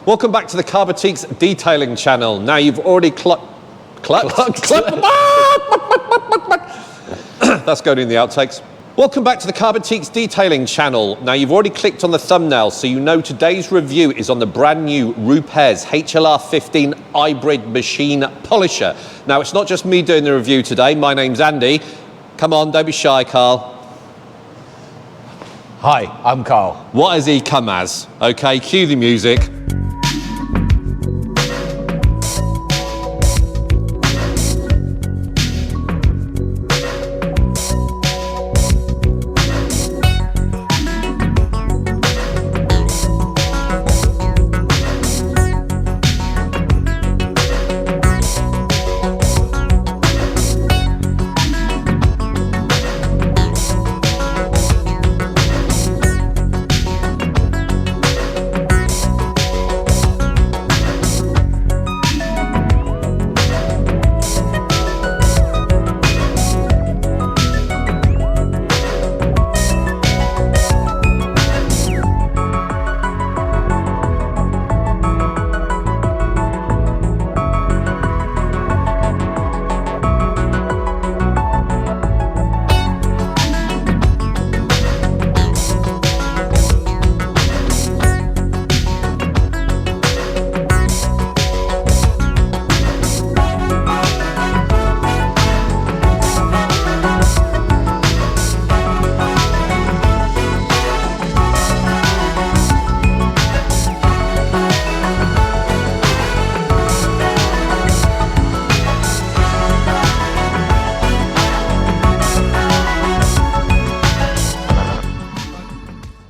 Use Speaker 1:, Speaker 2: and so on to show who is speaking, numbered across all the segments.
Speaker 1: Welcome back to the Carbatiques detailing channel. Now you've already that's going in the outtakes. Welcome back to the Carbatiques detailing channel. Now you've already clicked on the thumbnail, so you know today's review is on the brand new RUPES HLR15 Ibrid machine polisher. Now it's not just me doing the review today. My name's Andy. Come on, don't be shy, Carl.
Speaker 2: Hi, I'm Carl.
Speaker 1: What has he come as? Okay, cue the music.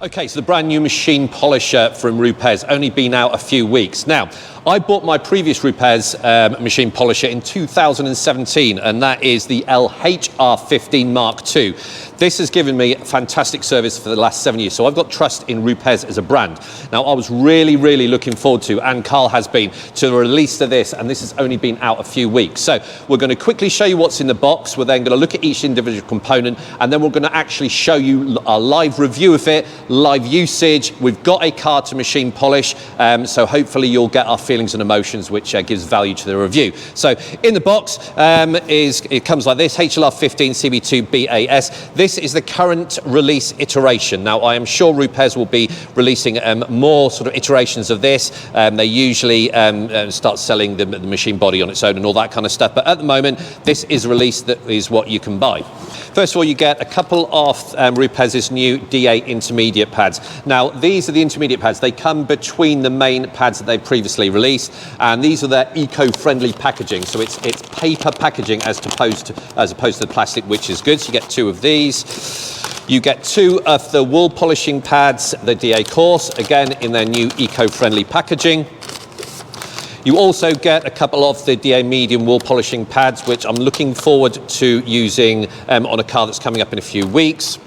Speaker 1: Okay, so the brand new machine polisher from RUPES, only been out a few weeks. Now, I bought my previous RUPES machine polisher in 2017, and that is the LHR15 Mark II. This has given me fantastic service for the last 7 years, so I've got trust in RUPES as a brand. Now, I was really looking forward to, and Carl has been, to the release of this, and this has only been out a few weeks. So we're going to quickly show you what's in the box. We're then going to look at each individual component, and then we're going to actually show you a live review of it, live usage. We've got a card to machine polish, so hopefully you'll get our feelings and emotions, which gives value to the review. So in the box it comes like this: HLR15 CB2 BAS. This is the current release iteration. Now I am sure RUPES will be releasing more sort of iterations of this. They usually start selling the machine body on its own and all that kind of stuff, but at the moment this is released, that is what you can buy. First of all, you get a couple of RUPES's new DA intermediate pads. Now these are the intermediate pads. They come between the main pads that they previously released, and these are their eco-friendly packaging. So it's paper packaging as opposed to the plastic, which is good. So you get two of these. You get two of the wool polishing pads, the DA coarse, again in their new eco-friendly packaging. You also get a couple of the DA medium wool polishing pads, which I'm looking forward to using on a car that's coming up in a few weeks.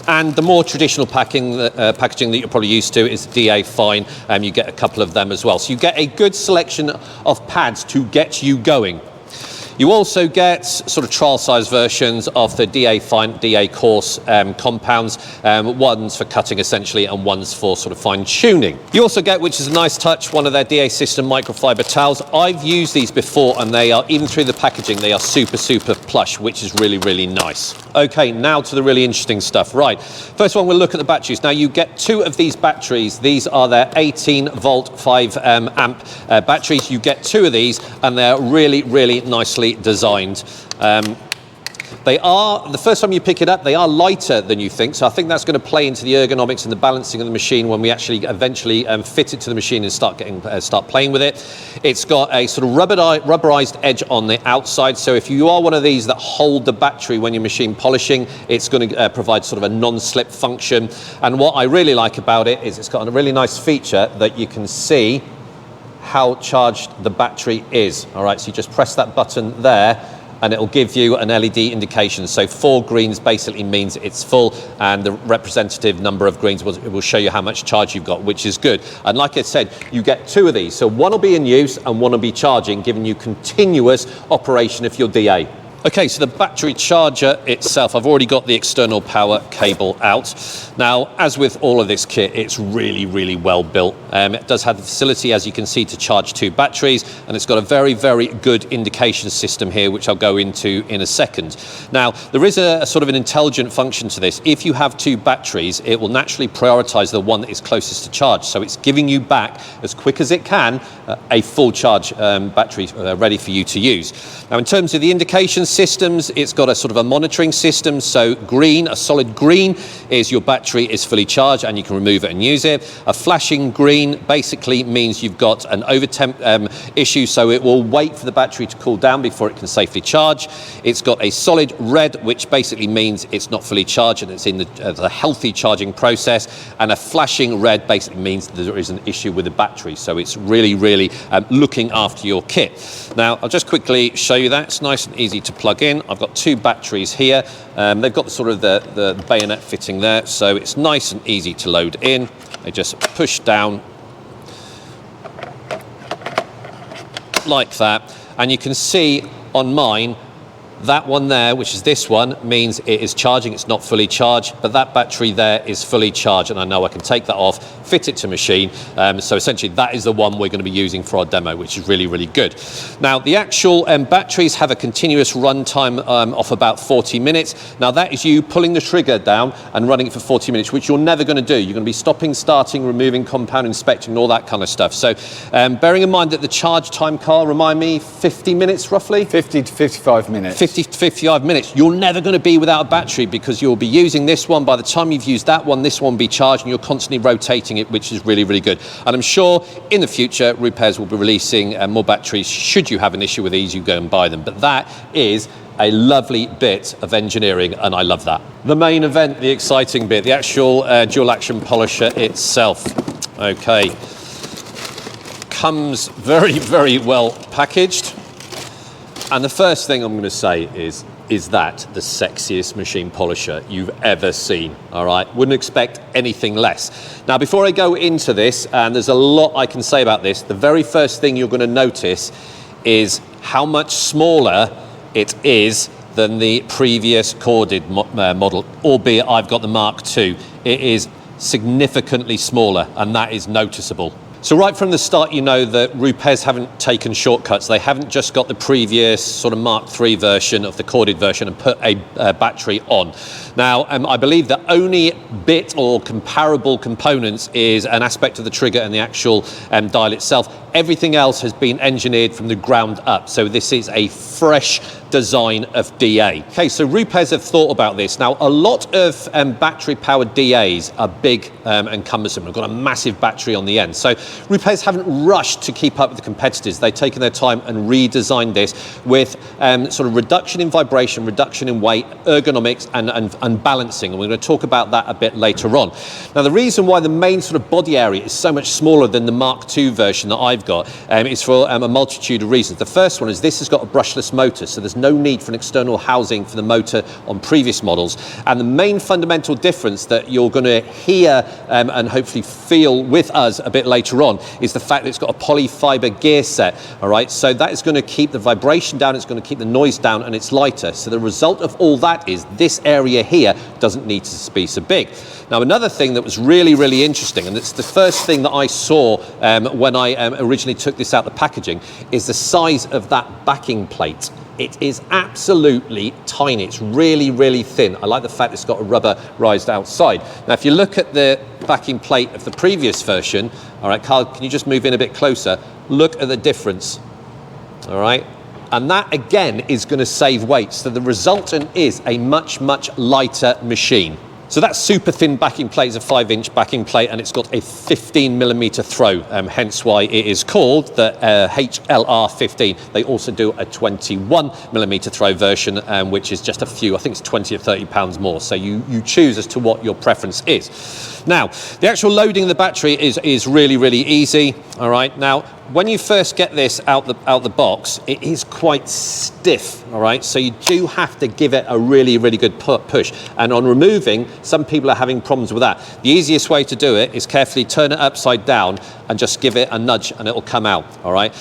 Speaker 1: And the more traditional packaging that you're probably used to is DA Fine. You get a couple of them as well. So you get a good selection of pads to get you going. You also get sort of trial size versions of the DA Fine, DA Coarse compounds, ones for cutting essentially and ones for sort of fine tuning. You also get, which is a nice touch, one of their DA System microfiber towels. I've used these before and they are, even through the packaging, they are super plush, which is really nice. Okay, now to the really interesting stuff. Right, first one, we'll look at the batteries. Now you get two of these batteries. These are their 18 volt 5 amp batteries. You get two of these and they're really nicely designed. They are, the first time you pick it up, they are lighter than you think, so I think that's going to play into the ergonomics and the balancing of the machine when we actually eventually fit it to the machine and start playing with it. It's got a sort of rubberized edge on the outside, so if you are one of these that hold the battery when you're machine polishing, it's going to provide sort of a non-slip function. And what I really like about it is it's got a really nice feature that you can see how charged the battery is. All right, so you just press that button there and it'll give you an LED indication. So 4 greens basically means it's full, and the representative number of greens will show you how much charge you've got, which is good. And like I said, you get 2 of these. So one will be in use and one will be charging, giving you continuous operation of your DA. Okay, so the battery charger itself, I've already got the external power cable out. Now, as with all of this kit, it's really, really well built. It does have the facility, as you can see, to charge 2 batteries, and it's got a very, very good indication system here, which I'll go into in a second. Now, there is a sort of an intelligent function to this. If you have 2 batteries, it will naturally prioritize the one that is closest to charge. So it's giving you back, as quick as it can, a full charge battery ready for you to use. Now, in terms of the indication systems, it's got a sort of a monitoring system. So green, a solid green, is your battery is fully charged and you can remove it and use it. A flashing green basically means you've got an overtemp issue, so it will wait for the battery to cool down before it can safely charge. It's got a solid red, which basically means it's not fully charged and it's in the healthy charging process. And a flashing red basically means that there is an issue with the battery. So it's really, really looking after your kit. Now, I'll just quickly show you that. It's nice and easy to plug in. I've got 2 batteries here. They've got the bayonet fitting there, so it's nice and easy to load in. They just push down like that, and you can see on mine, that one there, which is this one, means it is charging. It's not fully charged, but that battery there is fully charged, and I know I can take that off, fit it to machine. So essentially that is the one we're going to be using for our demo, which is really, really good. Now, the actual batteries have a continuous run time of about 40 minutes. Now, that is you pulling the trigger down and running it for 40 minutes, which you're never going to do. You're going to be stopping, starting, removing compound, inspecting, all that kind of stuff. So bearing in mind that the charge time, Carl, remind me, 50 minutes roughly?
Speaker 2: 50 to 55 minutes.
Speaker 1: 50 to 55 minutes. You're never going to be without a battery, because you'll be using this one. By the time you've used that one, this one will be charged, and you're constantly rotating it, which is really, really good. And I'm sure in the future, RUPES will be releasing more batteries. Should you have an issue with these, you go and buy them. But that is a lovely bit of engineering, and I love that. The main event, the exciting bit, the actual dual action polisher itself. Okay. Comes very, very well packaged. And the first thing I'm going to say is that the sexiest machine polisher you've ever seen, all right? Wouldn't expect anything less. Now, before I go into this, and there's a lot I can say about this, the very first thing you're going to notice is how much smaller it is than the previous corded model, albeit I've got the Mark II. It is significantly smaller, and that is noticeable. So right from the start, you know that RUPES haven't taken shortcuts. They haven't just got the previous sort of Mark III version of the corded version and put a battery on. Now, I believe the only bit or comparable components is an aspect of the trigger and the actual dial itself. Everything else has been engineered from the ground up. So this is a fresh design of DA. Okay, so RUPES have thought about this. Now, a lot of battery-powered DAs are big and cumbersome. They've got a massive battery on the end. So RUPES haven't rushed to keep up with the competitors. They've taken their time and redesigned this with sort of reduction in vibration, reduction in weight, ergonomics, and balancing. And we're going to talk about that a bit later on. Now, the reason why the main sort of body area is so much smaller than the Mark II version that I've got is for a multitude of reasons. The first one is this has got a brushless motor, so there's no need for an external housing for the motor on previous models. And the main fundamental difference that you're going to hear and hopefully feel with us a bit later on is the fact that it's got a polyfiber gear set. All right, so that is going to keep the vibration down, it's going to keep the noise down, and it's lighter. So the result of all that is this area here doesn't need to be so big. Now, another thing that was really, really interesting, and it's the first thing that I saw when I originally took this out the packaging, is the size of that backing plate. It is absolutely tiny. It's really, really thin. I like the fact it's got a rubberized outside. Now, if you look at the backing plate of the previous version, all right, Carl, can you just move in a bit closer? Look at the difference, all right? And that, again, is going to save weight. So the resultant is a much, much lighter machine. So that super thin backing plate is a 5-inch backing plate, and it's got a 15mm throw, hence why it is called the HLR15. They also do a 21mm throw version, which is just a few, I think it's 20 or 30 pounds more. So you choose as to what your preference is. Now, the actual loading of the battery is really, really easy. All right. Now, when you first get this out the box, it is quite stiff, all right? So you do have to give it a really, really good push. And on removing, some people are having problems with that. The easiest way to do it is carefully turn it upside down and just give it a nudge and it'll come out, all right?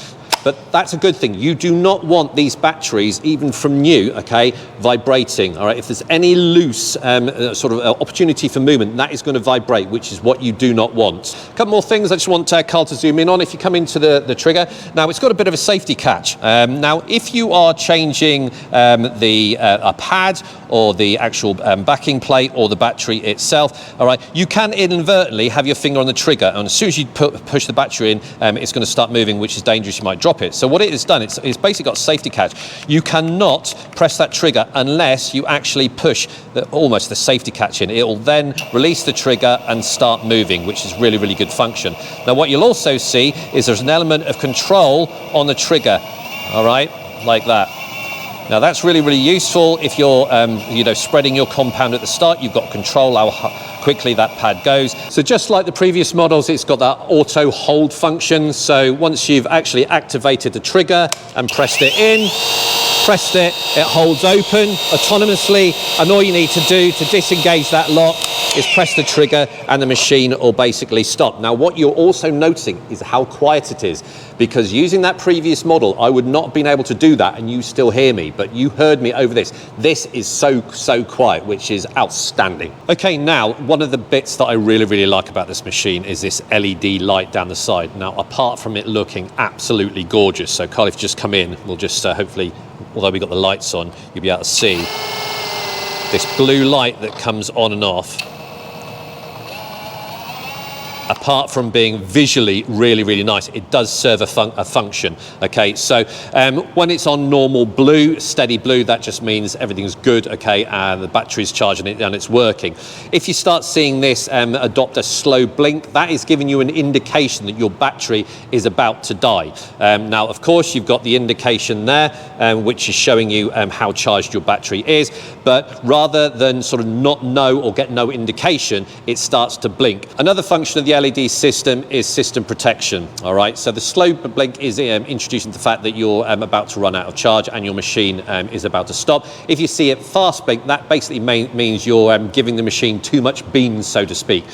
Speaker 1: But that's a good thing. You do not want these batteries, even from new, okay, vibrating. All right, if there's any loose sort of opportunity for movement, that is going to vibrate, which is what you do not want. A couple more things I just want Carl to zoom in on. If you come into the trigger, now it's got a bit of a safety catch. Now, if you are changing a pad or the actual backing plate or the battery itself, all right, you can inadvertently have your finger on the trigger, and as soon as you push the battery in, it's going to start moving, which is dangerous. You might drop it. So what it has done, it's basically got a safety catch. You cannot press that trigger unless you actually push almost the safety catch in. It will then release the trigger and start moving, which is really, really good function. Now, what you'll also see is there's an element of control on the trigger, all right, like that. Now, that's really, really useful if you're, spreading your compound at the start. You've got control how quickly that pad goes. So just like the previous models, it's got that auto hold function. So once you've actually activated the trigger and pressed it in, it holds open autonomously, and all you need to do to disengage that lock is press the trigger and the machine will basically stop. Now, what you're also noticing is how quiet it is, because using that previous model, I would not have been able to do that, and you still hear me, but you heard me over this. This is so quiet, which is outstanding. Okay, now, one of the bits that I really, really like about this machine is this LED light down the side. Now, apart from it looking absolutely gorgeous, so Carl, if you just come in, we'll just hopefully, although we've got the lights on, you'll be able to see this blue light that comes on and off. Apart from being visually really, really nice, it does serve a function. Okay, so when it's on normal blue, steady blue, that just means everything's good, okay, and the battery's charging it and it's working. If you start seeing this adopt a slow blink, that is giving you an indication that your battery is about to die. Now, of course, you've got the indication there, which is showing you how charged your battery is, but rather than sort of not know or get no indication, it starts to blink. Another function of the LED system is system protection. All right, so the slow blink is introducing the fact that you're about to run out of charge and your machine is about to stop. If you see it fast blink, that basically means you're giving the machine too much beans, so to speak.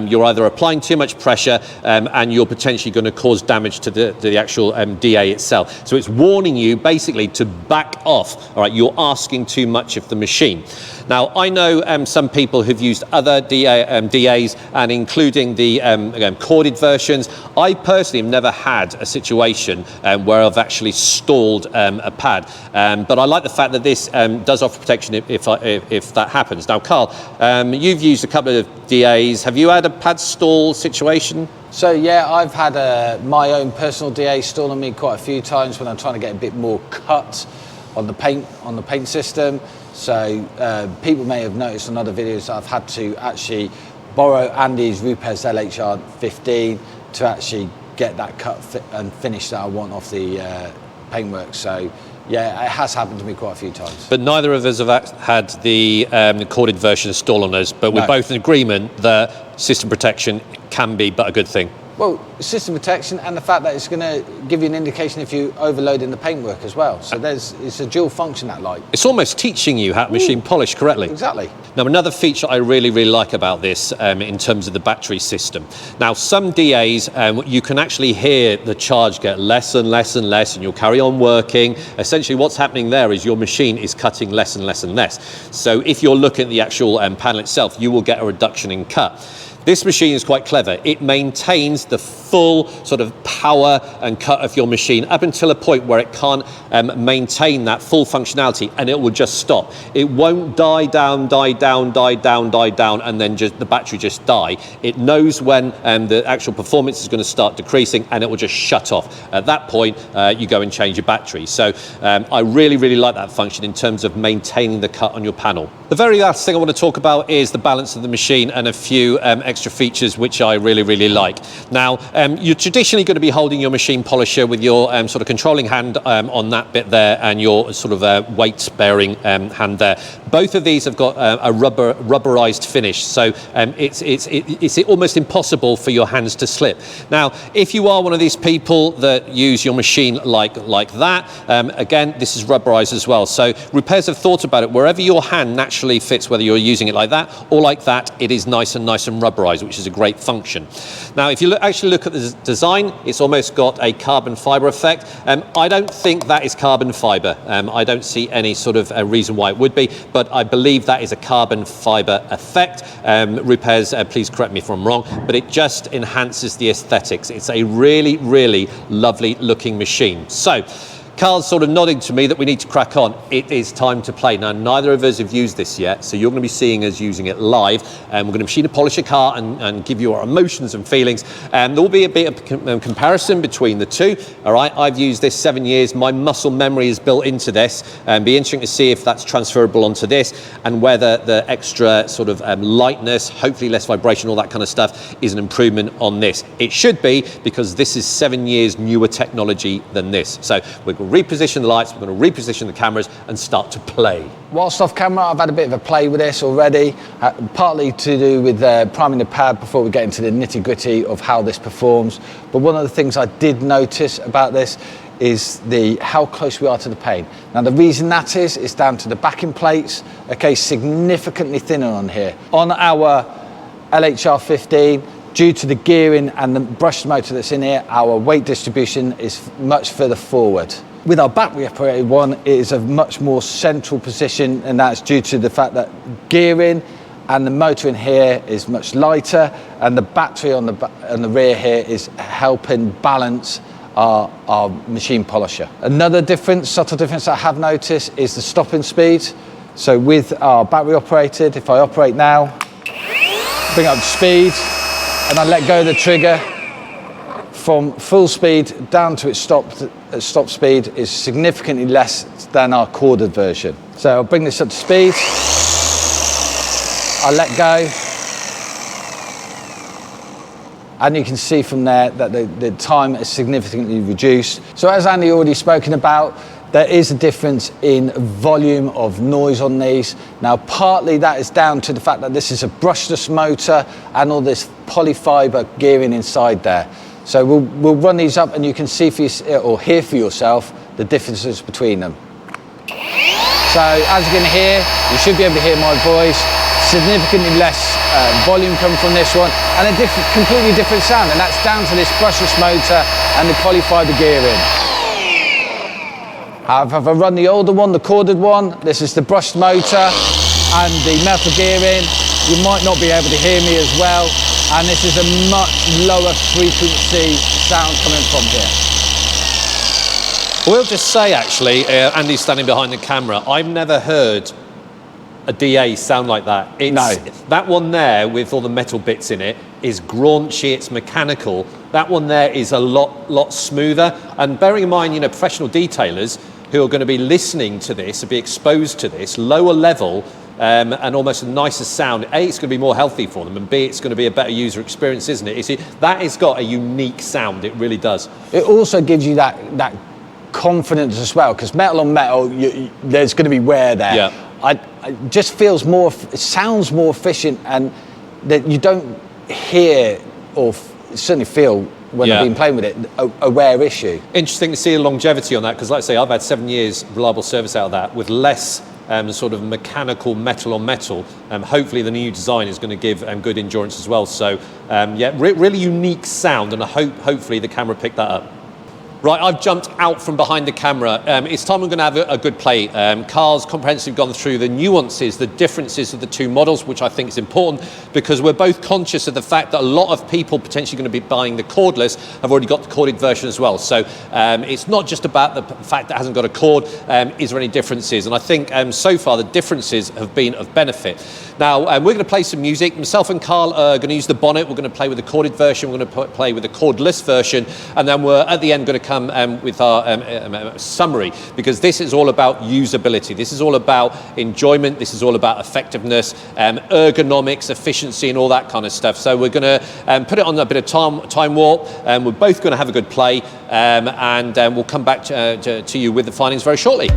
Speaker 1: You're either applying too much pressure and you're potentially going to cause damage to the actual DA itself. So it's warning you basically to back off. All right, you're asking too much of the machine. Now, I know some people who've used other DAs, and including the corded versions. I personally have never had a situation where I've actually stalled a pad, but I like the fact that this does offer protection if that happens. Now, Carl, you've used a couple of DAs. Have you had a pad stall situation?
Speaker 2: So yeah, I've had my own personal DA stall on me quite a few times when I'm trying to get a bit more cut on the paint system. So people may have noticed on other videos that I've had to actually borrow Andy's RUPES HLR15 to actually get that cut and finish that I want off the paintwork. So yeah, it has happened to me quite a few times.
Speaker 1: But neither of us have had the corded version installed on us, but we're both in agreement that system protection can be but a good thing.
Speaker 2: Well, system protection and the fact that it's going to give you an indication if you overload in the paintwork as well. So it's a dual function, that light. It's
Speaker 1: almost teaching you how to machine polish correctly.
Speaker 2: Exactly.
Speaker 1: Now, another feature I really, really like about this in terms of the battery system. Now, some DAs, you can actually hear the charge get less and less and less, and you'll carry on working. Essentially, what's happening there is your machine is cutting less and less and less. So if you're looking at the actual panel itself, you will get a reduction in cut. This machine is quite clever. It maintains the full sort of power and cut of your machine up until a point where it can't maintain that full functionality, and it will just stop. It won't die down, and then just the battery just die. It knows when the actual performance is going to start decreasing, and it will just shut off. At that point, you go and change your battery. So I really, really like that function in terms of maintaining the cut on your panel. The very last thing I want to talk about is the balance of the machine and a few extra features which I really, really like. Now, you're traditionally going to be holding your machine polisher with your sort of controlling hand on that bit there, and your sort of weight-bearing hand there. Both of these have got a rubberized finish, so it's almost impossible for your hands to slip. Now, if you are one of these people that use your machine like that, again, this is rubberized as well. So RUPES have thought about it. Wherever your hand naturally fits, whether you're using it like that or like that, it is nice and rubberized. rubberized, which is a great function. Now, if you actually look at the design, it's almost got a carbon fiber effect. I don't think that is carbon fiber. I don't see any sort of reason why it would be, but I believe that is a carbon fiber effect. RUPES, please correct me if I'm wrong, but it just enhances the aesthetics. It's a really, really lovely looking machine. So, Carl's sort of nodding to me that we need to crack on. It is time to play. Now, neither of us have used this yet, so you're going to be seeing us using it live. We're going to machine and polish a car and give you our emotions and feelings. There will be a bit of comparison between the two. All right, I've used this 7 years. My muscle memory is built into this. Be interesting to see if that's transferable onto this and whether the extra sort of lightness, hopefully less vibration, all that kind of stuff, is an improvement on this. It should be, because this is 7 years newer technology than this. So we're going to reposition the lights, we're going to reposition the cameras and start to play.
Speaker 2: Whilst off camera, I've had a bit of a play with this already, partly to do with priming the pad before we get into the nitty gritty of how this performs. But one of the things I did notice about this is how close we are to the paint. Now, the reason that is down to the backing plates, okay, significantly thinner on here. On our LHR15, due to the gearing and the brushed motor that's in here, our weight distribution is much further forward. With our battery operated one, it is a much more central position, and that's due to the fact that gearing and the motor in here is much lighter, and the battery on the rear here is helping balance our machine polisher. Another difference, subtle difference I have noticed is the stopping speed. So with our battery operated, if I operate now, bring up speed, and I let go of the trigger, from full speed down to its stop speed is significantly less than our corded version. So I'll bring this up to speed, I let go, and you can see from there that the time is significantly reduced. So as Andy already spoken about, there is a difference in volume of noise on these. Now, partly that is down to the fact that this is a brushless motor and all this polyfiber gearing inside there. So we'll run these up and you can see or hear for yourself the differences between them. So as you can hear, you should be able to hear my voice. Significantly less volume coming from this one, and a completely different sound, and that's down to this brushless motor and the polyfiber gearing. However, if I run the older one, the corded one, this is the brushed motor and the metal gearing, you might not be able to hear me as well, and this is a much lower frequency sound coming from here.
Speaker 1: We'll just say, actually, Andy's standing behind the camera, I've never heard a DA sound like that.
Speaker 2: No.
Speaker 1: That one there with all the metal bits in it is graunchy, it's mechanical. That one there is a lot smoother. And bearing in mind, professional detailers who are going to be listening to this, and be exposed to this, lower level, and almost a nicer sound. A, it's going to be more healthy for them, and B, it's going to be a better user experience, isn't it? You see, that has got a unique sound, it really does.
Speaker 2: It also gives you that confidence as well, because metal on metal, there's going to be wear there.
Speaker 1: Yeah.
Speaker 2: It just feels it sounds more efficient, and that you don't hear or certainly feel when I've been playing with it, a wear issue.
Speaker 1: Interesting to see the longevity on that, because like I say, I've had 7 years reliable service out of that with less sort of mechanical metal on metal. Hopefully the new design is going to give good endurance as well. So really unique sound, and I hopefully the camera picked that up. Right, I've jumped out from behind the camera. It's time we're going to have a good play. Carl's comprehensively gone through the nuances, the differences of the two models, which I think is important, because we're both conscious of the fact that a lot of people potentially going to be buying the cordless have already got the corded version as well. So it's not just about the fact that it hasn't got a cord. Is there any differences? And I think so far the differences have been of benefit. Now, we're going to play some music. Myself and Carl are going to use the bonnet. We're going to play with the corded version. We're going to play with the cordless version. And then we're, at the end, going to come with our summary, because this is all about usability. This is all about enjoyment. This is all about effectiveness, ergonomics, efficiency, and all that kind of stuff. So we're going to put it on a bit of time warp. We're both going to have a good play, and we'll come back to you with the findings very shortly.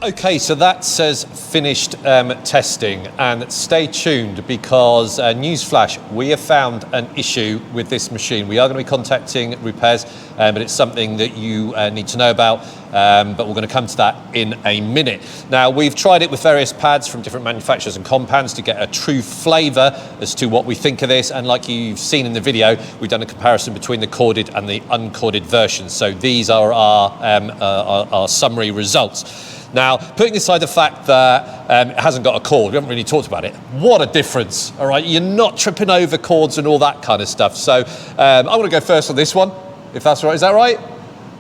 Speaker 1: Okay, so that says finished testing, and stay tuned because newsflash, we have found an issue with this machine. We are going to be contacting RUPES, but it's something that you need to know about, but we're going to come to that in a minute. Now, we've tried it with various pads from different manufacturers and compounds to get a true flavour as to what we think of this, and like you've seen in the video, we've done a comparison between the corded and the uncorded versions. So these are our summary results. Now, putting aside the fact that it hasn't got a cord, we haven't really talked about it. What a difference, all right? You're not tripping over cords and all that kind of stuff. So I want to go first on this one, if that's all right. Is that right?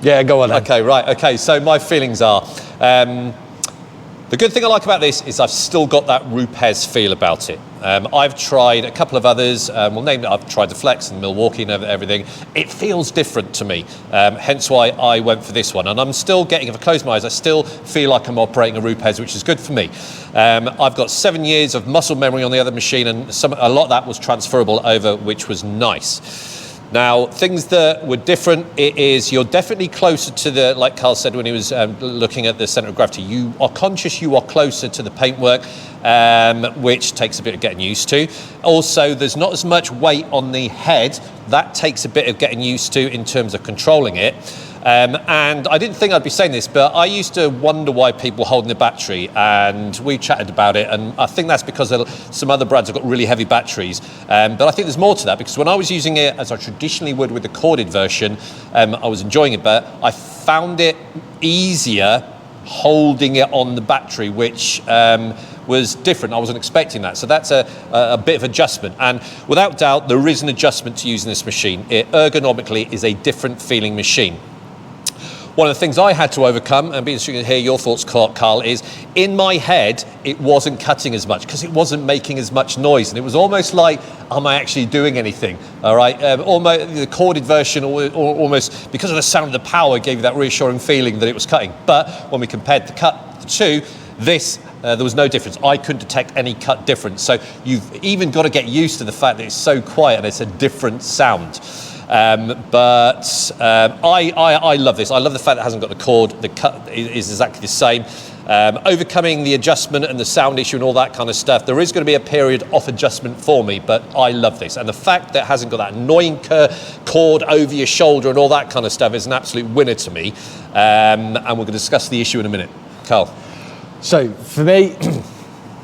Speaker 2: Yeah, go on then.
Speaker 1: Okay, right, okay. So my feelings are, the good thing I like about this is I've still got that RUPES feel about it. I've tried a couple of others, I've tried the Flex and Milwaukee and everything. It feels different to me, hence why I went for this one. And I'm still getting, if I close my eyes, I still feel like I'm operating a RUPES, which is good for me. I've got 7 years of muscle memory on the other machine, and a lot of that was transferable over, which was nice. Now, things that were different, it is you're definitely closer to the, like Carl said when he was looking at the centre of gravity, you are conscious you are closer to the paintwork, which takes a bit of getting used to. Also, there's not as much weight on the head. That takes a bit of getting used to in terms of controlling it. And I didn't think I'd be saying this, but I used to wonder why people holding the battery, and we chatted about it, and I think that's because some other brands have got really heavy batteries. But I think there's more to that, because when I was using it as I traditionally would with the corded version, I was enjoying it, but I found it easier holding it on the battery, which was different. I wasn't expecting that. So that's a bit of adjustment. And without doubt, there is an adjustment to using this machine. It ergonomically is a different feeling machine. One of the things I had to overcome, and be interesting to hear your thoughts, Carl, is in my head, it wasn't cutting as much because it wasn't making as much noise. And it was almost like, am I actually doing anything? All right. Almost the corded version, almost because of the sound of the power, gave you that reassuring feeling that it was cutting. But when we compared the two, this, there was no difference. I couldn't detect any cut difference. So you've even got to get used to the fact that it's so quiet and it's a different sound. I love this. I love the fact that it hasn't got the cord. The cut is exactly the same. Overcoming the adjustment and the sound issue and all that kind of stuff, there is going to be a period of adjustment for me, but I love this. And the fact that it hasn't got that annoying cord over your shoulder and all that kind of stuff is an absolute winner to me. And we're going to discuss the issue in a minute. Carl.
Speaker 2: So for me,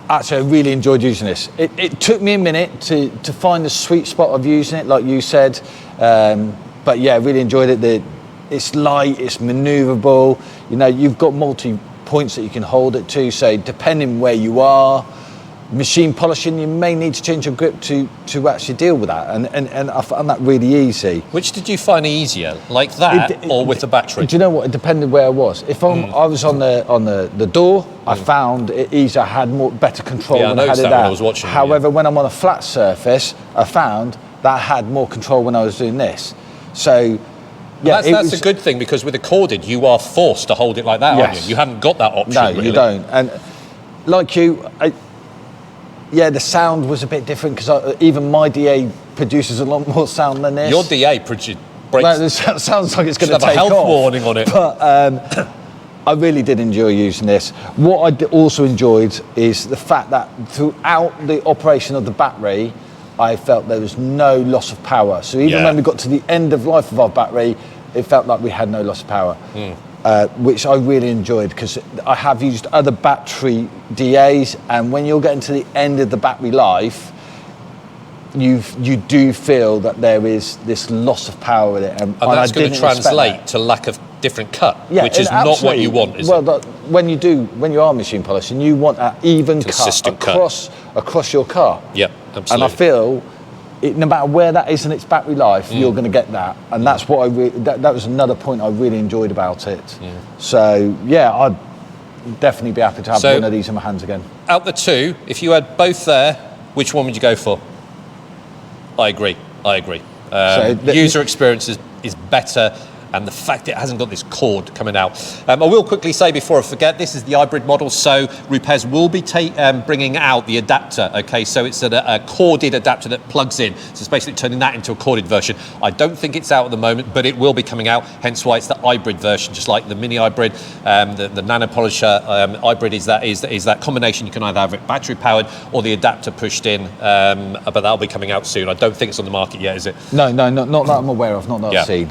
Speaker 2: actually, I really enjoyed using this. It took me a minute to find the sweet spot of using it, like you said. But yeah, I really enjoyed it. It's light, it's manoeuvrable. You know, you've got multi points that you can hold it to. So depending where you are, machine polishing, you may need to change your grip to actually deal with that. And I found that really easy.
Speaker 1: Which did you find easier, like that or with the battery?
Speaker 2: Do you know what? It depended where I was. If I was on the door, I found it easier. I had better control when I had it
Speaker 1: when I was watching.
Speaker 2: However, when I'm on a flat surface, I found that I had more control when I was doing this. So, yeah,
Speaker 1: that's a good thing, because with the corded, you are forced to hold it like that, aren't you? You haven't got that option.
Speaker 2: No,
Speaker 1: really.
Speaker 2: You don't. And like you, yeah, the sound was a bit different because even my DA produces a lot more sound than this.
Speaker 1: Your DA breaks.
Speaker 2: Well, it sounds like it's going to take off.
Speaker 1: Have a health warning on it.
Speaker 2: But I really did enjoy using this. What I also enjoyed is the fact that throughout the operation of the battery, I felt there was no loss of power. So even when we got to the end of life of our battery, it felt like we had no loss of power, which I really enjoyed, because I have used other battery DAs, and when you're getting to the end of the battery life, you do feel that there is this loss of power with it. And
Speaker 1: that's going to translate to lack of different cut, which is not what you want, is it?
Speaker 2: When you are machine polishing, you want an even
Speaker 1: consistent
Speaker 2: cut across your car.
Speaker 1: Yep, absolutely.
Speaker 2: And I feel, no matter where that is in its battery life, you're going to get that. And that's what that was another point I really enjoyed about it. So yeah, I'd definitely be happy to have one of these in my hands again.
Speaker 1: Out the two, if you had both there, which one would you go for? I agree. User experience is better, and the fact it hasn't got this cord coming out. I will quickly say before I forget, this is the Ibrid model, so RUPES will be bringing out the adapter, okay? So it's a corded adapter that plugs in, so it's basically turning that into a corded version. I don't think it's out at the moment, but it will be coming out, hence why it's the Ibrid version, just like the mini Ibrid, the nano polisher. Ibrid is that combination. You can either have it battery powered or the adapter pushed in, but that'll be coming out soon. I don't think it's on the market yet, is it?
Speaker 2: No, not that I'm aware of, not that I've seen.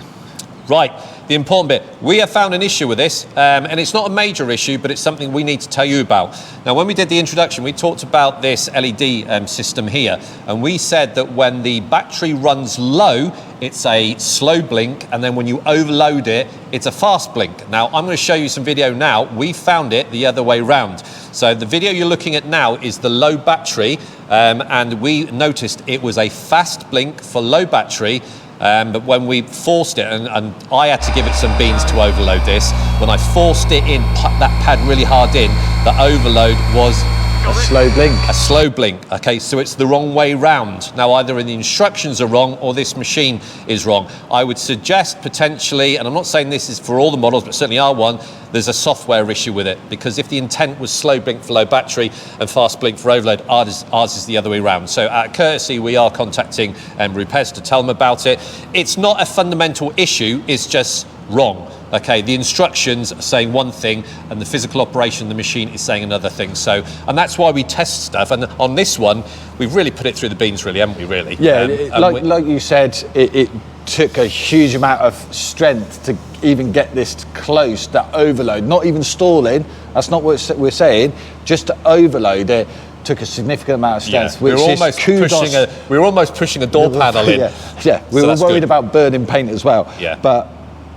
Speaker 1: Right, the important bit. We have found an issue with this, and it's not a major issue, but it's something we need to tell you about. Now, when we did the introduction, we talked about this LED system here, and we said that when the battery runs low, it's a slow blink, and then when you overload it, it's a fast blink. Now, I'm going to show you some video now. We found it the other way round. So the video you're looking at now is the low battery, and we noticed it was a fast blink for low battery. But when we forced it, and I had to give it some beans to overload this, when I forced it in, that pad really hard in, the overload was
Speaker 2: a slow blink.
Speaker 1: A slow blink, okay, so it's the wrong way round. Now, either the instructions are wrong or this machine is wrong. I would suggest potentially, and I'm not saying this is for all the models, but certainly R1, there's a software issue with it, because if the intent was slow blink for low battery and fast blink for overload, ours is the other way round. So out of courtesy, we are contacting RUPES to tell them about it. It's not a fundamental issue, it's just wrong. Okay, the instructions are saying one thing and the physical operation of the machine is saying another thing. So, and that's why we test stuff. And on this one, we've really put it through the beans, really, haven't we, really?
Speaker 2: Yeah, like you said, it took a huge amount of strength to even get this close, that overload, not even stalling, that's not what we're saying, just to overload it took a significant amount of strength.
Speaker 1: Yeah, we were almost pushing a door panel in.
Speaker 2: Yeah, we were worried about burning paint as well.
Speaker 1: Yeah.
Speaker 2: But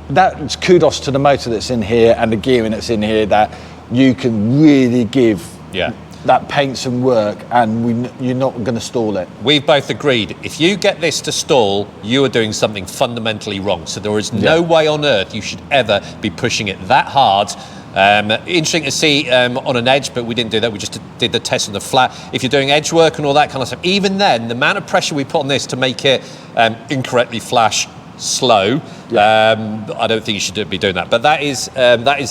Speaker 2: that's kudos to the motor that's in here and the gearing that's in here, that you can really give that paint some work, and you're not going to stall it.
Speaker 1: We've both agreed, if you get this to stall, you are doing something fundamentally wrong. So there is no way on earth you should ever be pushing it that hard. Interesting to see on an edge, but we didn't do that. We just did the test on the flat. If you're doing edge work and all that kind of stuff, even then, the amount of pressure we put on this to make it incorrectly flash slow, I don't think you should be doing that. But that is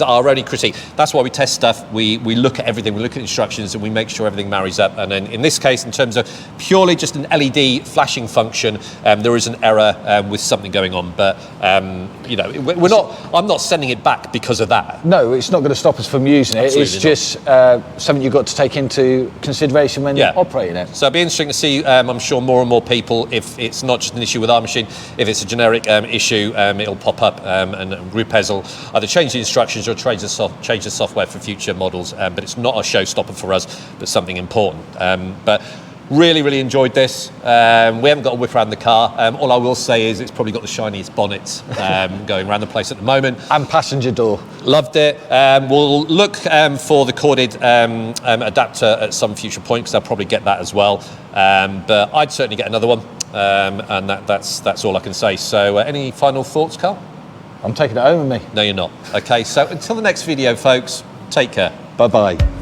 Speaker 1: our only critique. That's why we test stuff. We look at everything. We look at instructions and we make sure everything marries up. And then in this case, in terms of purely just an LED flashing function, there is an error with something going on. But you know, I'm not sending it back because of that.
Speaker 2: No, it's not going to stop us from using it.
Speaker 1: Absolutely
Speaker 2: it's just something you've got to take into consideration when you're operating it.
Speaker 1: So it'll be interesting to see. I'm sure more and more people, if it's not just an issue with our machine, if it's a generic issue, it'll pop up, and RUPES will either change the instructions or change the software for future models. But it's not a showstopper for us, but something important. But really enjoyed this. We haven't got a whip around the car. All I will say is it's probably got the shiniest bonnets going around the place at the moment.
Speaker 2: And passenger door.
Speaker 1: Loved it. We'll look for the corded adapter at some future point, because I'll probably get that as well. But I'd certainly get another one. And that's all I can say. So any final thoughts, Carl?
Speaker 2: I'm taking it home with me.
Speaker 1: No, you're not. Okay, so until the next video, folks, take care.
Speaker 2: Bye-bye.